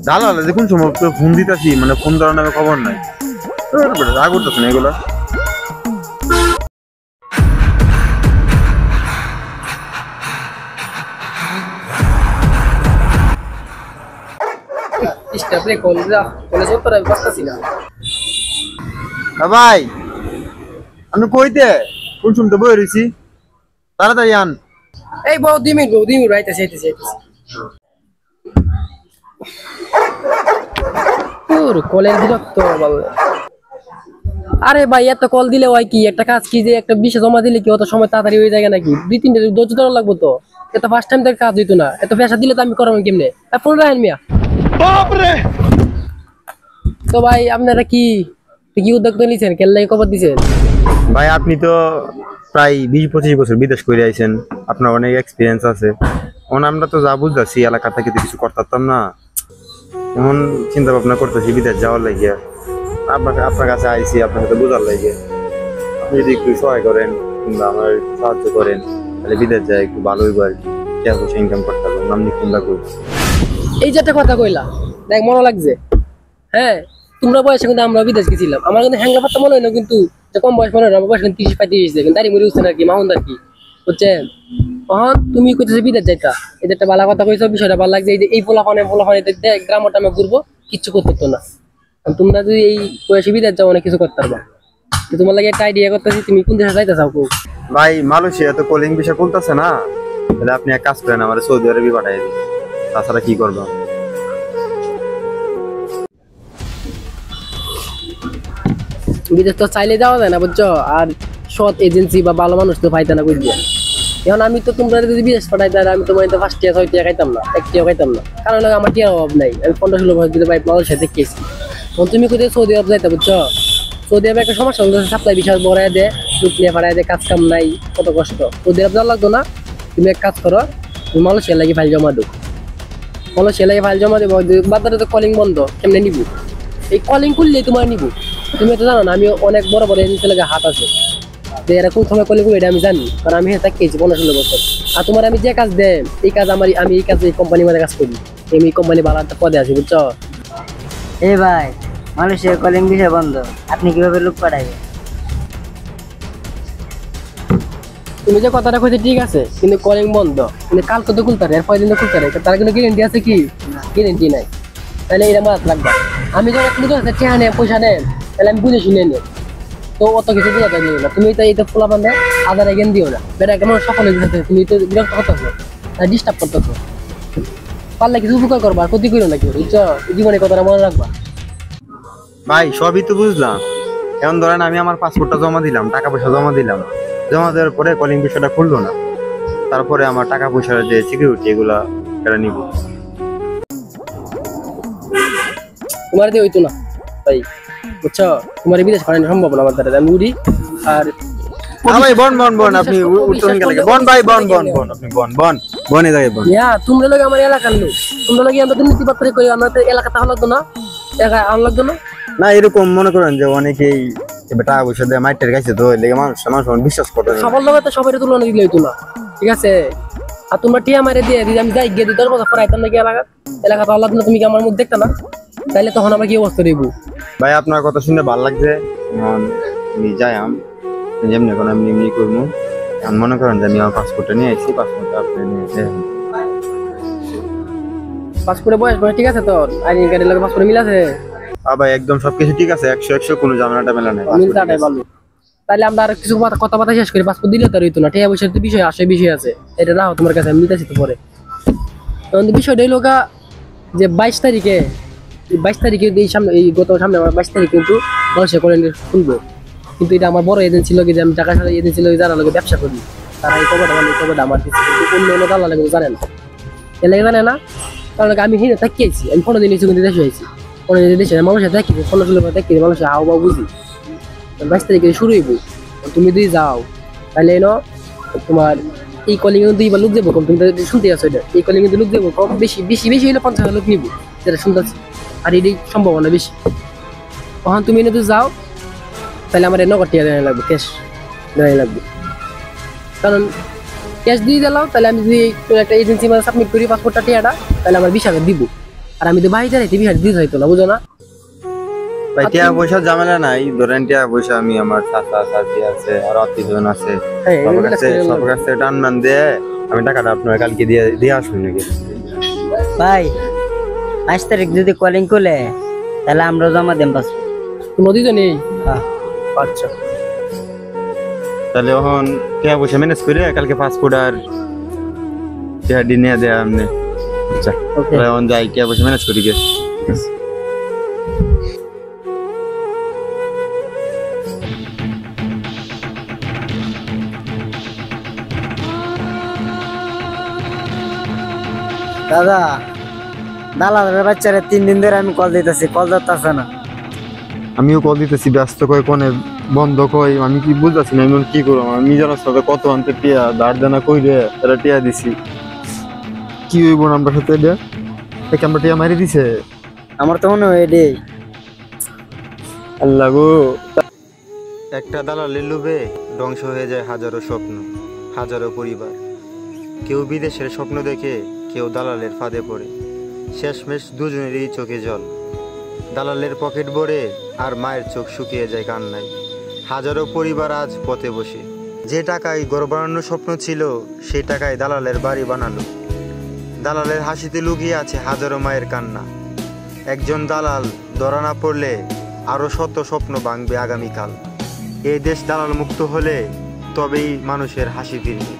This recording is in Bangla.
দালালে দেখুন সময় ফোন দিতেছি, মানে ফোন ধরার নামে খবর নাই। রাগ করতেছে না এগুলা। ভাই আমি কইতে কোন শুনতে বই রয়েছি, তাড়াতাড়ি আন। এই বউ 2 মিনিট আইতেছে। কলের বিরক্ত বল। আরে ভাই এত কল দিলে হয় কি, একটা কাজ কি যে একটা বিষয় জমা দিলে কি অত সময় তাড়াতাড়ি হয়ে যায় নাকি? 2-3 ধৈর্য ধরা লাগবো তো। এটা ফার্স্ট টাইম থেকে কাজ হইতো না, এত পেশা দিলে তো আমি করাবো কেমনে? ফোন রাখেন মিয়া। তো ভাই আপনারা কি উদ্যোগ তো নিছেন, কেন লাগে খবর দিছেন? ভাই আপনি তো প্রায় 20-25 বছর বিদেশ করে আইছেন, আপনার অনেক এক্সপিরিয়েন্স আছে। আমরা তো যা বুঝতেছি এলাকা থেকে তো কিছু করতাম না, এমন চিন্তা ভাবনা করতেছি বিদেশ যাওয়ার লাগিয়া। আপনার কাছে আইছি আপনার সাথে বোঝার লাগে, আপনি যদি একটু সহায় করেন কিংবা আমার সাহায্য করেন তাহলে বিদেশ যায় একটু ভালো হইব আর কি, টাকা পয়সা ইনকাম করতে হবে। আপনি কোনটা করি এই যে একটা কথা কইলা দেখ মনে লাগছে। হ্যাঁ তোমরা বয়সে কিন্তু আমরা বিদেশ গেছিলাম, আমার কিন্তু হ্যাংলা পাত্তা মনে হয় না, কিন্তু কম বয়স মনে হয় না। আমার বয়স কিন্তু 30-35 কিন্তু দাঁড়িয়ে মরে উঠছে নাকি মাউন্ট আর কি বুঝছেন। তুমি কইতেছো বিদেশ যাইতা, এই যে একটা ভালো কথা কইছো, বিষয়টা ভালো লাগছে। এই যে এই পোলাপানে গ্রামটা আমি ঘুরবো, কিচ্ছু করতে না। তোমরা যদি এই বয়সে বিদেশ যাও অনেক কিছু করতে পারবা। তোমার লাগে একটা আইডিয়া করতেছি, তুমি কোন দেশে যাইতে চাও? ভাই মালয়েশিয়া তো কলিং বিষয় খুলতেছে না, তাহলে আপনি এক কাজ করেন আমার সৌদি আরবে পাঠাই দিন, তাছাড়া কি করবো। বিদেশ তো চাইলে যাওয়া যায় না বুঝছো, আর সৎ এজেন্সি বা ভালো মানুষ তো পাইতে না বুঝলি। এখন আমি তো তোমরা যদি বিদেশ পাঠাই তাহলে আমি তোমার 5 টাকা 6 টাকা খাইতাম না, 1 টাকা খাইতাম না, কারণ আমার টিয়ার অভাব নাই। আমি 15-16 বছর ধরে ভাই মালয়েশিয়া দেখেছি। তুমি কোথায় সৌদি আরব যাইতে বুঝছো, সৌদি আরবে একটা সমস্যা হচ্ছে, সাপ্লাই বিষয় বড়াই দেয়, লুট নিয়ে পাঠাই দেয়, কাজ কাম নাই, কত কষ্ট। সৌদি আরব যাওয়া লাগতো না, তুমি এক কাজ করো, তুমি মালয়েশিয়া লাগে ফাইল জমা দো। মালয়েশিয়া লাগে ফাইল জমা দেবো, বাজারে তো কলিং বন্ধ, কেমনে নিব? এই কলিং করলেই তোমার নিব। তুমি তো জানো না আমি অনেক বড় বড় এজেন্সি লাগে হাত আছে, যে এরকম সময় কলিং করবো এটা আমি জানি, কারণ আমি তাকিয়েছি 15-16 বছর। আর তোমার আমি যে কাজ দেয় এই কাজ আমি এই কাজে এই কোম্পানির মধ্যে কাজ করি, আমি এই কোম্পানি ভালো একটা পদে আছি বুঝছো। এই ভাই মালয়েশিয়ার কলিং বিষয় বন্ধ, আপনি কিভাবে লোক পাঠাবেন? তুমি যে কথাটা কইতে ঠিক আছে, কিন্তু কলিং বন্ধ, কিন্তু কাল কত খুলতে পারে, এরপর দিন তো খুলতে পারে, তার কিন্তু গ্যারেন্টি আছে কি? গ্যারেন্টি নাই। তাহলে এটা মাথা লাগবে। আমি যখন তুমি তো টাকা নেই পয়সা নেন, তাহলে আমি বুঝে শুনে নিই, তো অত কিছু বোঝা যায় না। তুমি তো এইটা খোলা বান্ধে আদার এগেন দিও না, বেটা কেমন সফল হয়ে যেতে, তুমি তো বিরক্ত করতেছো, ডিস্টার্ব করতেছো। পারলে কিছু উপকার করবা, ক্ষতি করো না কেউ বুঝছো, জীবনে কথাটা মনে রাখবা। ভাই সবই তো বুঝলাম, এখন ধরেন আমি আমার পাসপোর্টটা জমা দিলাম, টাকা পয়সা জমা দিলাম, জমা দেওয়ার পরে কলিং বিষয়টা খুললো না, তারপরে আমার টাকা পয়সার যে সিকিউরিটি এগুলা এটা নিব। তোমার দিয়ে হইতো না ভাই বুঝছো, তোমার বিদেশ পাঠানো সম্ভব না আমার দ্বারা, আমি উড়ি। আর ভাই বন আপনি উত্তরণ গেলে বন ভাই বন আপনি বনে যাই বন। তোমরা লোক আমার এলাকার লোক, তোমরা লোক আমরা দুর্নীতি পাত্রে করি, আমরা তো এলাকাতে হওয়া লাগতো না, এলাকায় আনা লাগতো না। না এরকম মনে করেন যে অনেকেই টাকা পয়সা দিয়ে মাইটের গাইছে, তো লেগে মানুষ বিশ্বাস করে সবার লোক তো সবাই তুলনা দিলে হইতো না, ঠিক আছে। আর তোমরা টিয়া মারে দিয়ে আমি যাই গিয়ে 10 বছর পরে আইতাম নাকি এলাকা তো আল্লাহ, তুমি কি আমার মুখ দেখতে না? তাইলে তখন আমরা কি অবস্থা দেখবো? ভাই আপনার কথা শুনে ভালো লাগছে, আমি যাই যেমনি এখন আমি এমনি করবো। মনে করেন যে আমি আমার পাসপোর্টটা নিয়ে আসছি, পাসপোর্টটা আপনি নিয়ে পাসপোর্টে বয়স ঠিক আছে তো? আইডি কার্ডের লাগে পাসপোর্টে মিল আছে? ভাই একদম সবকিছু ঠিক আছে, 100 কোনো ঝামেলাটা মেলা নাই। তাহলে আমরা আর কিছু কথা শেষ করি, পাসপোর্ট দিলে তো আর হইতো না, ঠিক আছে। বিষয় বিষয় আছে, এটা রাখো তোমার কাছে, আমি নিতেছি তো পরে। তখন বিষয়টা হইল যে 22 তারিখে এই সামনে, এই গত সামনে আমার 22 তারিখ কিন্তু মালয়েশিয়া কলেজ খুলবো। কিন্তু এটা আমার বড় এজেন্সি লোক, যে আমি টাকা সাথে এজেন্সি লোক যারা লোকে ব্যবসা করি, তারা এই খবরটা আমার দিচ্ছে, কিন্তু অন্য দালাল লাগে জানে না, এ লাগে জানে না। কারণ আমি হিনে তাকিয়েছি, আমি 15 দিন কিন্তু দেশে হয়েছি, 15 দিন দেশে মানুষের দেখি 15-16 দেখি মানুষের হাওয়া বুঝি। 22 তারিখে শুরু হইব, তুমি যদি যাও তাহলে তোমার এই কলিং এ 2 বার লোক যাবো কম, তুমি শুনতে আছো এটা, এই কলিং এ লোক যাবো কম, বেশি হইলে 50,000 লোক নিবো, যেটা শুনতেছি। আর এটাই সম্ভাবনা বেশি। তখন তুমি যদি যাও তাহলে আমার নগদ টিয়া দেওয়া লাগবে, ক্যাশ দেওয়া লাগবে। কারণ ক্যাশ দিয়ে দিলাম, তাহলে আমি যদি কোনো একটা এজেন্সি মানে সাবমিট করি পাসপোর্টটা টিয়াটা, তাহলে আমার 20,000 দিব। আর আমি তো বাইরে যাইতে 20,000 দিতে হইতো না, বুঝো না? ভাই টিয়া পয়সা ঝামেলা নাই, ধরেন টিয়া পয়সা আমি আমার চাচা চাচি আছে আর আত্মীয়স্বজন আছে, হ্যাঁ, সবার কাছে টান মান দিয়ে আমি টাকাটা আপনার কালকে দিয়ে দিয়ে আসুন নাকি? ভাই 5 তারিখ যদি কলিং করলে তাহলে আমরা জমা দেন পাসপোর্ট। কোনো দিত নেই। আচ্ছা, তাহলে এখন টিয়া পয়সা ম্যানেজ করে কালকে পাসপোর্ট আর টিয়া ডি নিয়ে দেয়া আপনি। আচ্ছা ওকে। তাহলে এখন যাই, টিয়া পয়সা ম্যানেজ করি গে। দাদা দালালের বাচ্চারা 3 দিন ধরে আমি কল দিতেছি, কল ধরতেছে না। আমিও কল দিতেছি, ব্যস্ত কয় কোনে বন্ধ কয়, আমি কি বুঝতেছি না আমি এখন কি করবো। আমি জানার সাথে কত আনতে টিয়া দাঁড় দেনা কইরে এরা টিয়া দিছি, কি হইব না আমরা সাথে এটা দেখে আমরা টিয়া মারি দিছে। আমার তো মনে হয় এটাই। আল্লাহ গো, একটা দালালের লোভে ধ্বংস হয়ে যায় হাজারো স্বপ্ন, হাজারো পরিবার। কেউ বিদেশের স্বপ্ন দেখে, কেউ দালালের ফাঁদে পড়ে, শেষমেশ দুজনেরই চোখে জল। দালালের পকেট ভরে আর মায়ের চোখ শুকিয়ে যায় কান্নায়। হাজারো পরিবার আজ পথে বসে, যে টাকায় ঘর বানানোর স্বপ্ন ছিল সেই টাকায় দালালের বাড়ি বানালো। দালালের হাসিতে লুকিয়ে আছে হাজারো মায়ের কান্না। একজন দালাল ধরা না পড়লে আরো শত স্বপ্ন ভাঙবে আগামীকাল। এই দেশ দালাল মুক্ত হলে তবেই মানুষের হাসি ফিরবে।